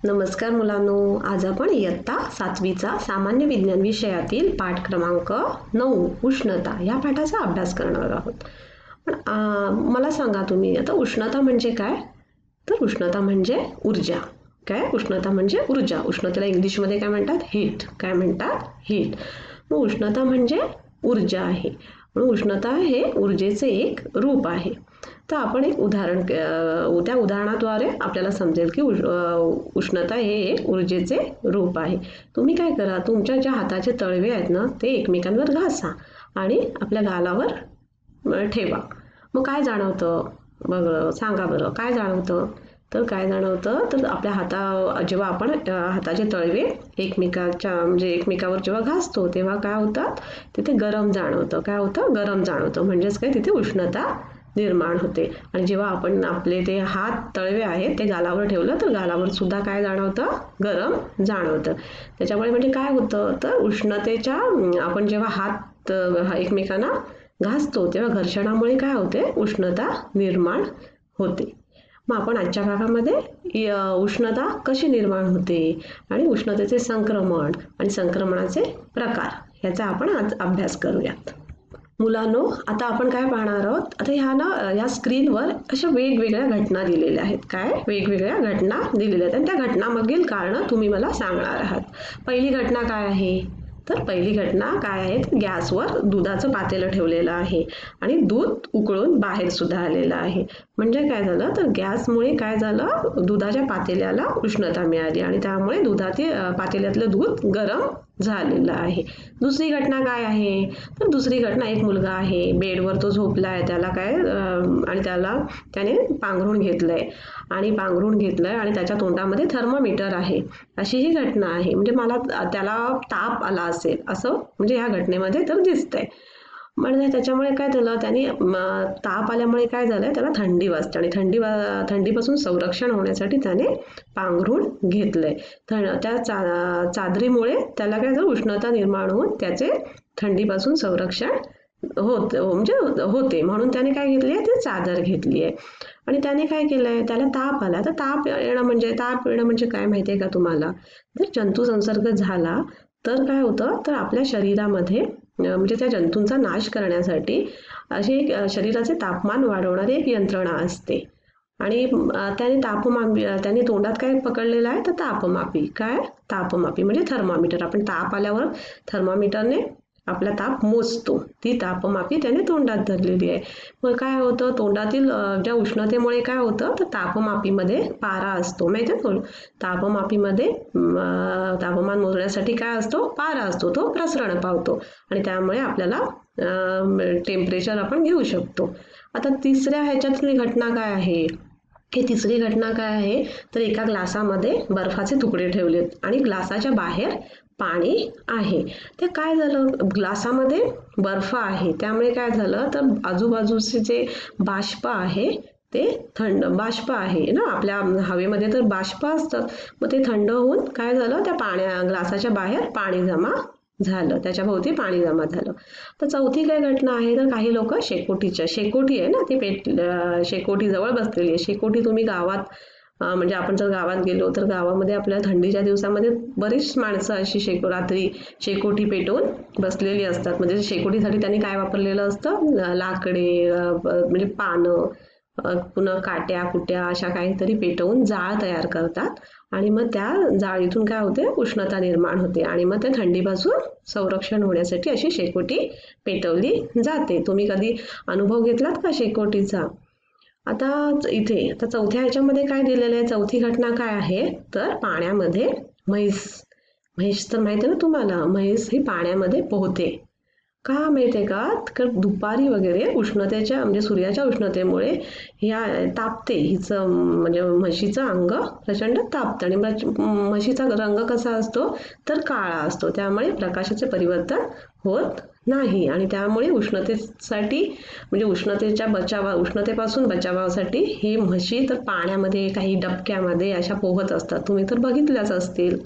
नमस्कार मुलांनो, आज आपण इयत्ता 7वीचा सामान्य विज्ञान विषयातील पाठ क्रमांक 9 उष्णता या पाठाचा अभ्यास करणार आहोत. पण मला सांगा तुम्ही आता उष्णता म्हणजे काय? तर उष्णता म्हणजे ऊर्जा. काय? उष्णता म्हणजे ऊर्जा. उष्णतेला इंग्लिशमध्ये काय म्हणतात? हीट. काय म्हणतात? हीट. मग उष्णता म्हणजे ऊर्जा आहे. म्हणून उष्णता हे ऊर्जेचे एक रूप आहे. तर आपण एक उदाहरण त्या उदाहरणाद्वारे आपल्याला समजेल की उष्णता हे एक ऊर्जेचे रूप आहे. तुम्ही काय करा, तुमच्या ज्या हाताचे तळवे आहेत ना ते एकमेकांवर घासा आणि आपल्या गालावर ठेवा. मग काय जाणवतं? बघ, सांगा बरं, काय जाणवतं? तर काय जाणवतं? तर आपल्या जेव्हा आपण हाताचे तळवे एकमेकावर जेव्हा घासतो तेव्हा काय होतात? तिथे गरम जाणवतं. काय होतं? गरम जाणवतं. म्हणजेच काय? तिथे उष्णता निर्माण होते. आणि जेव्हा आपण आपले ते हात तळवे आहेत ते गालावर ठेवलं तर गालावर सुद्धा काय जाणवतं? गरम जाणवतं. त्याच्यामुळे म्हणजे काय होतं? तर उष्णतेच्या आपण जेव्हा हात एकमेकांना घासतो तेव्हा घर्षणामुळे काय होते? उष्णता निर्माण होते. मग आपण आजच्या भागामध्ये उष्णता कशी निर्माण होते आणि उष्णतेचे संक्रमण आणि संक्रमणाचे प्रकार याचा आपण आज अभ्यास करूयात. मुलांनो, आता आपण काय पाहणार आहोत? आता या स्क्रीनवर अशा वेगवेगळ्या घटना दिलेल्या आहेत. काय? वेगवेगळ्या घटना दिलेल्या आहेत आणि त्या घटनामागील कारणं तुम्ही मला सांगणार आहात. पहिली घटना काय आहे? तर पहिली घटना काय आहे? गॅसवर दुधाचं पातेलं ठेवलेलं आहे आणि दूध उकळून बाहेर सुद्धा आलेलं आहे. म्हणजे काय झालं? तर गॅसमुळे काय झालं? दुधाच्या पातेल्याला उष्णता मिळाली आणि त्यामुळे पातेल्यातलं दूध गरम झालेलं आहे. दुसरी घटना काय आहे? तर दुसरी घटना, एक मुलगा आहे, बेडवर तो झोपला आहे, त्याने पांघरून घेतलंय आणि त्याच्या तोंडामध्ये थर्मोमीटर आहे, अशी ही घटना आहे. म्हणजे त्याला ताप आला असेल असं म्हणजे ह्या घटनेमध्ये तर दिसतंय. म्हणजे त्याच्यामुळे काय झालं? त्याने ताप आल्यामुळे काय झालंय? त्याला थंडी वाजते आणि थंडीपासून संरक्षण होण्यासाठी त्याने पांघरून घेतलंय. त्या चादरीमुळे त्याला काय झालं? उष्णता निर्माण होऊन त्याचे थंडीपासून संरक्षण होते. म्हणून त्याने काय घेतली आहे? ती चादर घेतली आहे. आणि त्याने काय केलंय? त्याला ताप आला. तर ताप येणं म्हणजे काय माहिती आहे का तुम्हाला? जर जंतू संसर्ग झाला तर काय होतं? तर आपल्या शरीरामध्ये म्हणजे त्या जंतूंचा नाश करण्यासाठी अशी एक शरीराचे तापमान वाढवणारी एक यंत्रणा असते. आणि त्याने तोंडात काय पकडलेलं आहे? तर तापमापी. काय? तापमापी म्हणजे थर्मामीटर. आपण ताप आल्यावर थर्मामीटरने आपला ताप मोजतो. ती तापमापी त्याने तोंडात धरलेली आहे. मग काय होतं? तोंडातील ज्या उष्णतेमुळे काय होतं? तर तापमापीमध्ये पारा असतो. माहिती आहे? तापमापीमध्ये तापमान मोजण्यासाठी काय असतो? पारा असतो. तो प्रसरण पावतो आणि त्यामुळे आपल्याला टेम्परेचर आपण घेऊ शकतो. आता तिसऱ्या ह्याच्यातली घटना काय आहे? तिसरी घटना काय आहे? तर एका ग्लासामध्ये बर्फाचे तुकडे ठेवलेत आणि ग्लासाच्या बाहेर पाणी आहे. ते काय झालं? ग्लासामध्ये बर्फ आहे त्यामुळे काय झालं? तर आजूबाजूचे जे बाष्प आहे ते थंड बाष्प आहे ना, आपल्या हवेमध्ये तर बाष्प असतात. मग ते थंड होऊन काय झालं? त्या ग्लासाच्या बाहेर पाणी जमा झालं, त्याच्या भोवती पाणी जमा झालं. तर चौथी काय घटना आहे? तर काही लोक शेकोटी आहे ना, ती शेकोटी जवळ बसलेली आहे. शेकोटी तुम्ही गावात म्हणजे आपण जर गावात गेलो तर गावामध्ये आपल्या थंडीच्या दिवसामध्ये बरीच माणसं अशी रात्री शेकोटी पेटवून बसलेली असतात. म्हणजे शेकोटीसाठी त्यांनी काय वापरलेलं असतं? लाकडे, म्हणजे पानं, पुन्हा काट्या कुट्या अशा काहीतरी पेटवून जाळ तयार करतात आणि मग त्या जाळीतून काय होते? उष्णता निर्माण होते आणि मग त्या थंडीपासून संरक्षण होण्यासाठी अशी शेकोटी पेटवली जाते. तुम्ही कधी अनुभव घेतलात का शेकोटीचा? आता चौथ्या ह्याच्यामध्ये काय दिलेलं आहे? चौथी घटना काय आहे? तर पाण्यामध्ये म्हैस तर माहिती आहे ना तुम्हाला? म्हैस ही पाण्यामध्ये पोहते. का माहिती आहे का? तर दुपारी वगैरे उष्णतेच्या म्हणजे सूर्याच्या उष्णतेमुळे तापते. हिचं म्हणजे म्हशीचं अंग प्रचंड तापतं आणि म्हशीचा रंग कसा असतो? तर काळा असतो. त्यामुळे प्रकाशाचे परिवर्तन होत नाही आणि त्यामुळे उष्णतेपासून बचावासाठी हे म्हशी तर पाण्यामध्ये काही डबक्यामध्ये अशा पोहत असतात. तुम्ही तर बघितल्याच असतील.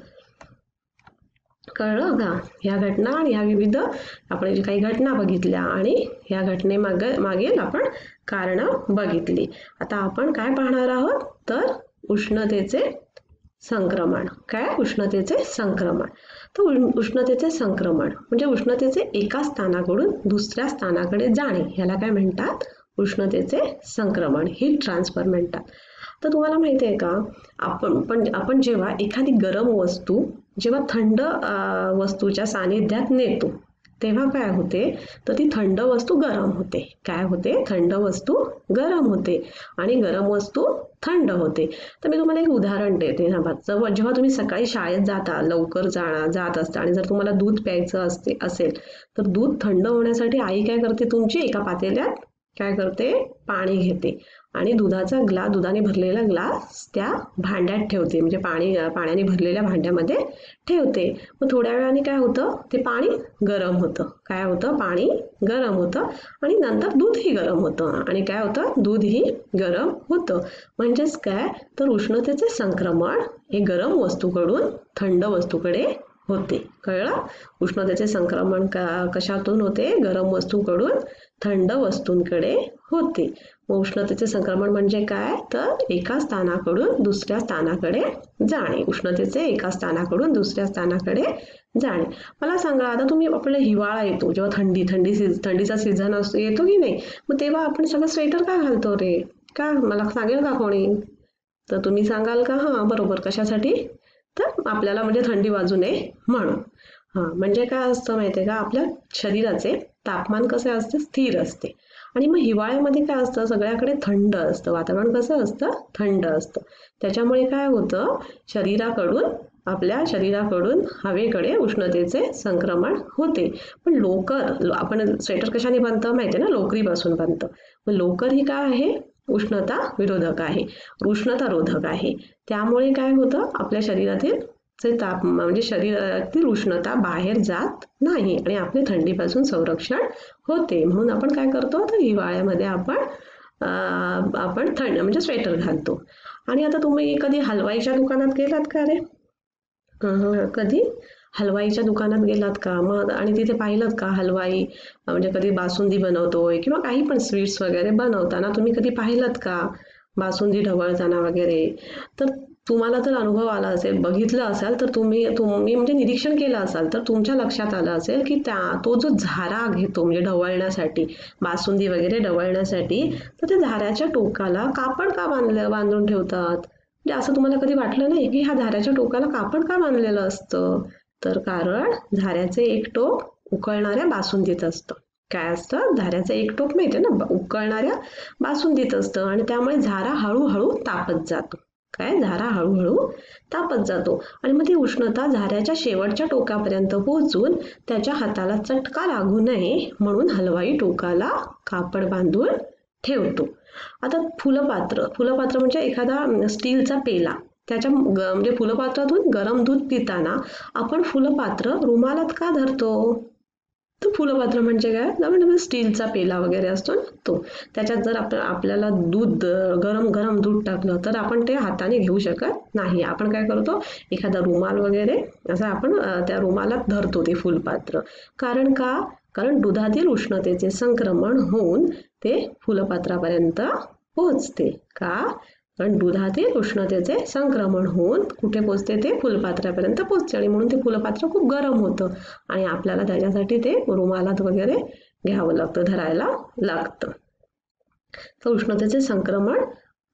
कळलं का? ह्या घटना आणि ह्या विविध आपण जे काही घटना बघितल्या आणि ह्या घटनेमागील आपण कारणं बघितली. आता आपण काय पाहणार आहोत? तर उष्णतेचे संक्रमण. काय? उष्णतेचे संक्रमण. तर उष्णतेचे संक्रमण म्हणजे उष्णतेचे एका स्थानाकडून दुसऱ्या स्थानाकडे जाणे, ह्याला काय म्हणतात? उष्णतेचे संक्रमण, हीट ट्रान्सफर म्हणतात. तर तुम्हाला माहिती आहे का, आपण जेव्हा एखादी गरम वस्तू जेव्हा थंड वस्तूच्या सानिध्यात नेतो तेव्हा काय होते, तर ती थंड वस्तू गरम होते. काय होते? थंड वस्तू गरम होते आणि गरम वस्तू थंड होते. तर मी तुम्हाला एक उदाहरण देते. जेव्हा तुम्ही सकाळी शाळेत लवकर जात असता आणि जर तुम्हाला दूध प्यायचं असेल तर दूध थंड होण्यासाठी आई काय करते, तुमची एका पातेल्यात काय करते, पाणी घेते आणि दुधाने भरलेला ग्लास त्या भांड्यात ठेवते, म्हणजे पाण्याने भरलेल्या भांड्यामध्ये ठेवते. मग थोड्या वेळाने काय होतं, ते पाणी गरम होतं. काय होतं? पाणी गरम होतं आणि नंतर दूधही गरम होतं आणि काय होतं? दूधही गरम होतं. म्हणजेच काय, तर उष्णतेचे संक्रमण हे गरम वस्तूकडून थंड वस्तूकडे होते. कळलं? उष्णतेचे संक्रमण कशातून होते? गरम वस्तूकडून थंड वस्तूंकडे होते. उष्णतेचे संक्रमण म्हणजे काय, तर एका स्थानाकडून दुसऱ्या स्थानाकडे जाणे. उष्णतेचे एका स्थानाकडून दुसऱ्या स्थानाकडे जाणे. मला सांगा, आता तुम्ही आपला हिवाळा येतो, जेव्हा थंडीचा सीझन येतो की नाही, मग तेव्हा आपण सगळं स्वेटर का घालतो रे? का? मला सांगेल का कोणी? तर तुम्ही सांगाल का? हां, बरोबर. कशासाठी? तर आपल्याला म्हणजे थंडी वाजू नये म्हणून. म्हणजे काय असतं माहिती आहे का, आपल्या शरीराचे तापमान कसे असते? स्थिर असते. आणि मग हिवाळ्यामध्ये काय असतं, सगळ्याकडे थंड असतं, वातावरण कसं असतं? थंड असतं. त्याच्यामुळे काय होतं, आपल्या शरीराकडून हवेकडे उष्णतेचे संक्रमण होते. पण आपण स्वेटर कशाने बनतं माहिती आहे ना? लोकरीपासून बनतं. मग लोकर ही काय आहे? उष्णता विरोधक आहे, उष्णता रोधक आहे. त्यामुळे काय होतं, आपल्या शरीरातील म्हणजे शरीरातील उष्णता बाहेर जात नाही आणि आपले थंडीपासून संरक्षण होते. म्हणून आपण काय करतो, तर हिवाळ्यामध्ये आपण थंड म्हणजे स्वेटर घालतो. आणि आता तुम्ही कधी हलवाईच्या दुकानात गेलात का रे? कधी हलवाईच्या दुकानात गेलात का? मग आणि तिथे पाहिलं का हलवाई म्हणजे कधी बासुंदी बनवतोय किंवा काही पण स्वीट्स वगैरे बनवताना तुम्ही कधी पाहिलं का बासुंदी ढवळताना वगैरे? तर तुम्हाला जर अनुभव आला असेल, बघितलं असाल, तर तुम्ही म्हणजे निरीक्षण केलं असाल तर तुमच्या लक्षात आलं असेल की तो जो झारा घेतो म्हणजे ढवळण्यासाठी, बासुंदी वगैरे ढवळण्यासाठी, तर त्या झाऱ्याच्या टोकाला कापड का बांधून ठेवतात? म्हणजे असं तुम्हाला कधी वाटलं नाही की ह्या झाऱ्याच्या टोकाला कापड का बांधलेलं असतं? तर कारण झाऱ्याचे एक टोक उकळणाऱ्या बासुंदीत असतं. काय असतं? झाऱ्याचं एक टोक माहितीये ना, उकळणाऱ्या बासुंदीत असतं आणि त्यामुळे झारा हळूहळू तापत जातो. काय? झारा हळूहळू तापत जातो आणि मग ती उष्णता झाऱ्याच्या शेवटच्या टोकापर्यंत पोहोचून त्याच्या हाताला चटका लागू नये म्हणून हलवाई टोकाला कापड बांधून ठेवतो. आता फुलपात्र म्हणजे एखादा स्टीलचा पेला, त्याच्या म्हणजे फुलपात्रातून गरम दूध पिताना आपण फुलपात्र रुमालात का धरतो? तर फुलपात्र म्हणजे काय, म्हणजे स्टीलचा पेला वगैरे असतो ना तो. त्याच्यात जर आपल्याला गरम दूध टाकलं तर आपण ते हाताने घेऊ शकत नाही. आपण काय करतो, एखादा रुमाल वगैरे असं आपण त्या रुमालात धरतो ते फुलपात्र. कारण का? कारण दुधातील उष्णतेचे संक्रमण होऊन ते फुलपात्रापर्यंत पोहोचते. का? कारण दुधातील उष्णतेचे संक्रमण होऊन कुठे पोहोचते, ते फुलपात्रापर्यंत पोहोचते आणि म्हणून ते फुलपात्र खूप गरम होतं आणि आपल्याला त्याच्यासाठी ते रुमालात वगैरे घ्यावं लागतं, धरायला लागतं. तर उष्णतेचे संक्रमण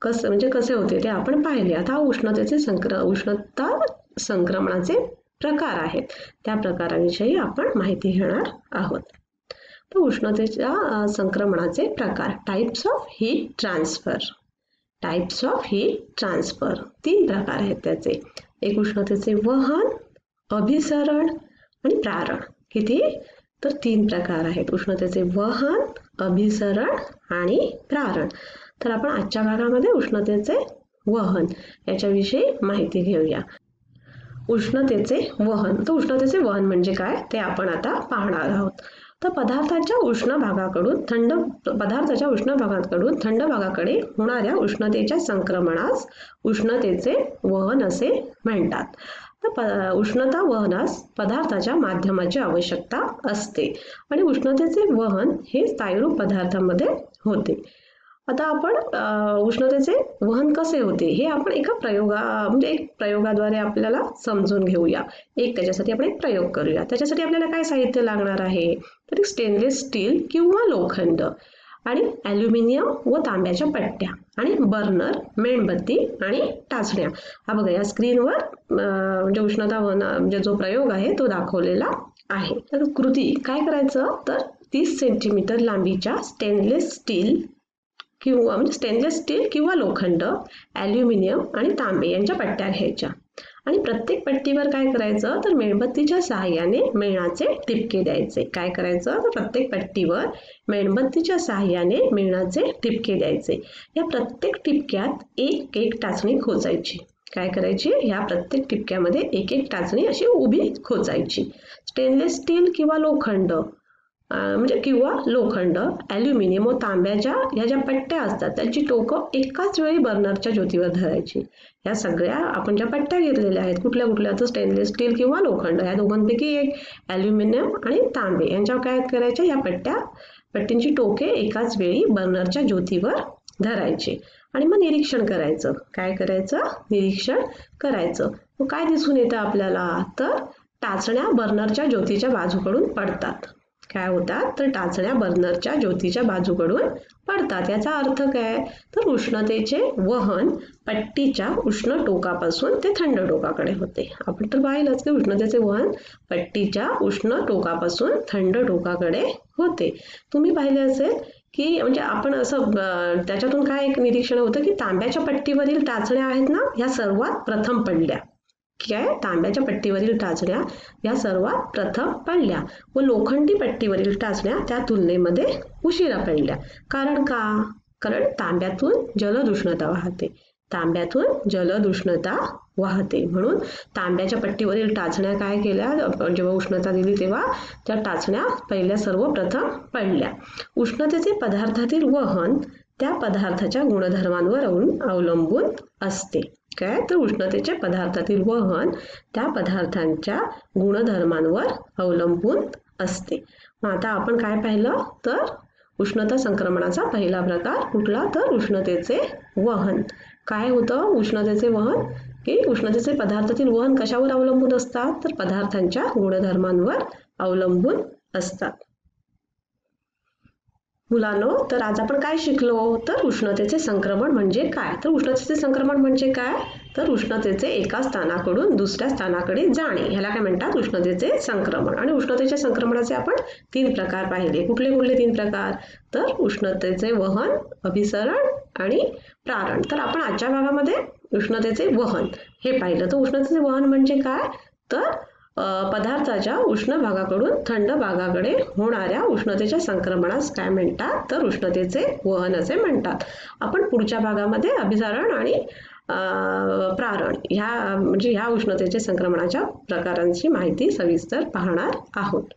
कसे होते ते आपण पाहिले. आता उष्णता संक्रमणाचे प्रकार आहेत, त्या प्रकारांविषयी आपण माहिती घेणार आहोत. तर उष्णतेच्या संक्रमणाचे प्रकार, टाइप्स ऑफ हीट ट्रान्सफर. 3 प्रकार आहेत त्याचे. एक उष्णतेचे वहन, अभिसरण आणि प्रारण. किती? तर 3 प्रकार आहेत, उष्णतेचे वहन, अभिसरण आणि प्रारण. तर आपण आजच्या भागामध्ये उष्णतेचे वहन याच्याविषयी माहिती घेऊया. उष्णतेचे वहन. तर उष्णतेचे वहन म्हणजे काय ते आपण आता पाहणार आहोत. तर पदार्थाच्या उष्ण भागाकडून थंड भागाकडे होणाऱ्या उष्णतेच्या संक्रमणास उष्णतेचे वहन असे म्हणतात. तर उष्णता वहनास पदार्थाच्या माध्यमाची आवश्यकता असते आणि उष्णतेचे वहन हे स्थायीरूप पदार्थामध्ये होते. आता आपण उष्णतेचे वहन कसे होते हे आपण एका एक प्रयोगाद्वारे आपल्याला समजून घेऊया. त्याच्यासाठी आपण एक प्रयोग करूया. त्याच्यासाठी आपल्याला काय साहित्य लागणार आहे, तर स्टेनलेस स्टील किंवा लोखंड आणि ॲल्युमिनियम व तांब्याच्या पट्ट्या आणि बर्नर, मेणबत्ती आणि टाचण्या. हा बघा या स्क्रीनवर म्हणजे उष्णता म्हणजे जो प्रयोग आहे तो दाखवलेला आहे. तर कृती काय करायचं, तर 30 सेंटीमीटर लांबीच्या स्टेनलेस स्टील किंवा लोखंड, ॲल्युमिनियम आणि तांबे यांच्या पट्ट्या घ्यायच्या आणि प्रत्येक पट्टीवर काय करायचं, तर मेणबत्तीच्या सहाय्याने मेणाचे ठिपके द्यायचे. काय करायचं, तर प्रत्येक पट्टीवर मेणबत्तीच्या सहाय्याने मेणाचे ठिपके द्यायचे. या प्रत्येक ठिपक्यात एक एक टाचणी खोचायची. काय करायची, ह्या प्रत्येक ठिपक्यामध्ये एक एक टाचणी अशी उभी खोचायची. स्टेनलेस स्टील किंवा लोखंड ॲल्युमिनियम व तांब्याच्या ह्या ज्या पट्ट्या असतात त्यांची टोकं एकाच वेळी बर्नरच्या ज्योतीवर धरायची. ह्या सगळ्या आपण ज्या पट्ट्या घेतलेल्या आहेत कुठल्या तर स्टेनलेस स्टील किंवा लोखंड ह्या दोघांपैकी एक ॲल्युमिनियम आणि तांबे यांच्यावर काय करायच्या, या पट्टींची टोके एकाच वेळी बर्नरच्या ज्योतीवर धरायची आणि मग निरीक्षण करायचं. काय करायचं, निरीक्षण करायचं. मग काय दिसून येतं आपल्याला, तर टाचण्या बर्नरच्या ज्योतीच्या बाजूकडून पडतात. काय होतात, तर टाचण्या बर्नरच्या ज्योतीच्या बाजूकडून पडतात. याचा अर्थ काय, तर उष्णतेचे वहन पट्टीच्या उष्ण टोकापासून ते थंड टोकाकडे होते. आपण तर पाहिलंच की उष्णतेचे वहन पट्टीच्या उष्ण टोकापासून थंड टोकाकडे होते. तुम्ही पाहिले असेल की म्हणजे आपण असं त्याच्यातून काय एक निरीक्षण होतं की तांब्याच्या पट्टीवरील टाचण्या आहेत ना, ह्या सर्वात प्रथम पडल्या. तांब्याच्या पट्टीवरील टाचण्या या सर्वात प्रथम पडल्या व लोखंडी पट्टीवरील टाचण्या त्या तुलनेमध्ये उशिरा पडल्या. कारण तांब्यातून जलद उष्णता वाहते. म्हणून तांब्याच्या पट्टीवरील टाचण्या काय केल्या, जेव्हा उष्णता दिली तेव्हा त्या टाचण्या पहिल्या सर्वप्रथम पडल्या. उष्णतेचे पदार्थातील वहन त्या पदार्थाच्या गुणधर्मांवर अवलंबून असते. तर उष्णतेचे पदार्थातील वहन त्या पदार्थांच्या गुणधर्मांवर अवलंबून असते. मग आता आपण काय पाहिलं, तर उष्णता संक्रमणाचा पहिला प्रकार कुठला, तर उष्णतेचे वहन. काय होतं उष्णतेचे वहन, की उष्णतेचे पदार्थातील वहन कशावर अवलंबून असतात, तर पदार्थांच्या गुणधर्मांवर अवलंबून असतात. मुलांनो, तर आज आपण काय शिकलो, तर उष्णतेचे संक्रमण म्हणजे काय. तर उष्णतेचे संक्रमण म्हणजे काय, तर उष्णतेचे एका स्थानाकडून दुसऱ्या स्थानाकडे जाणे ह्याला काय म्हणतात, उष्णतेचे संक्रमण. आणि उष्णतेच्या संक्रमणाचे आपण 3 प्रकार पाहिले. कुठले 3 प्रकार, तर उष्णतेचे वहन, अभिसरण आणि प्रारण. तर आपण आजच्या भागामध्ये उष्णतेचे वहन हे पाहिलं. तर उष्णतेचे वहन म्हणजे काय, तर पदार्थाच्या उष्ण भागाकडून थंड भागाकडे होणाऱ्या उष्णतेच्या संक्रमणास काय म्हणतात, तर उष्णतेचे वहन असे म्हणतात. आपण पुढच्या भागामध्ये अभिसरण आणि प्रारण ह्या उष्णतेच्या संक्रमणाच्या प्रकारांची माहिती सविस्तर पाहणार आहोत.